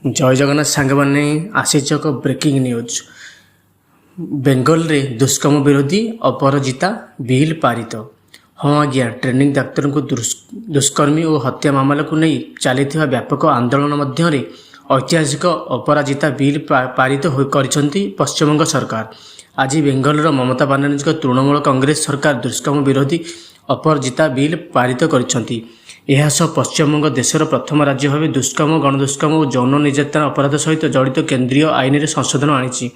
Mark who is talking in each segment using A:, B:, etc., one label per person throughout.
A: जय जगन्नाथ सांग मैंने आसीच एक ब्रेकिंग न्यूज। बेंगल रे दुष्कर्म विरोधी अपराजिता बिल पारित। हाँ आज्ञा, ट्रेनिंग डाक्तर को दुष्कर्मी और हत्या मामला को नहीं चली व्यापक आंदोलन मध्य ऐतिहासिक अपराजिता बिल पारित करिसेंती पश्चिमबंग सरकार। आज बेंगलर ममता बानार्जी तृणमूल कांग्रेस सरकार दुष्कर्म विरोधी अपराजिता बिल पारित करिसेंती। यह पश्चिमबंग देशर प्रथम राज्य भाव दुष्कर्म, गणदुष्कर्म और यौन निर्यातना अपराध सहित जड़ित केन्द्रीय आईन में संशोधन आनी।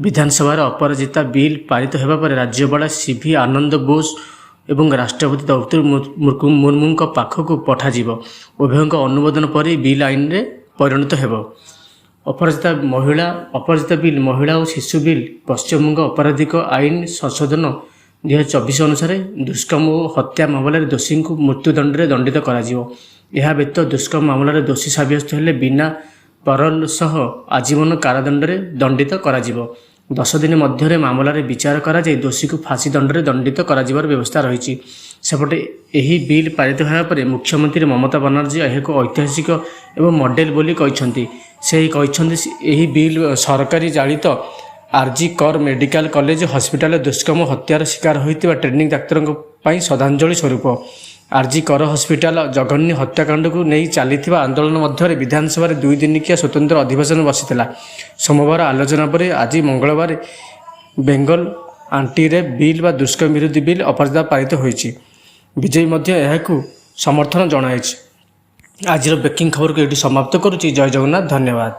A: विधानसभा अपराजिता बिल पारित होगा पर राज्यपाल सीवी आनंद बोस एवं राष्ट्रपति द्रौपदी मुर्मू पाखक पठाଯିव। उभयों अनुमोदन पर बिल आईन में परिणत हो। अपराजिता बिल महिला और शिशु बिल पश्चिमबंग आपराधिक आईन संशोधन 2024 अनुसार दुष्कर्म और हत्या मामलें दोषी को मृत्युदंड में दंडित कर। व्यतीत दुष्कर्म मामलें दोषी सब्यस्त हेले बिना परल सह आजीवन कारादंड में दंडित कर 10 दिन मध्य मामलें विचार कर दोषी को फांसी दंड में दंडित कर व्यवस्था रही। सेपटे यही बिल पारित होगा पर मुख्यमंत्री ममता बानार्जी यह एक ऐतिहासिक एवं मॉडल बोली कहते। से यही बिल सरकारी चालित आरजी कर मेडिकल कॉलेज हॉस्पिटल दुष्कर्म हत्यार शिकार होता ट्रेनिंग डाक्तर श्रद्धांजलि स्वरूप आरजी कर हॉस्पिटल जघन्य हत्याकांड को नहीं चली आंदोलन मध्य विधानसभा 2 दिनिकिया स्वतंत्र अधिवेशन बसी। सोमवार आलोचना पर आज मंगलवार बेंगल आंटी रेप बिल व दुष्कर्म विरोधी बिल अपराजिता पारित होईछि। विजयी यह समर्थन जनाई। आज ब्रेकिंग खबर को ये समाप्त करुच्ची। जय जगन्नाथ, धन्यवाद।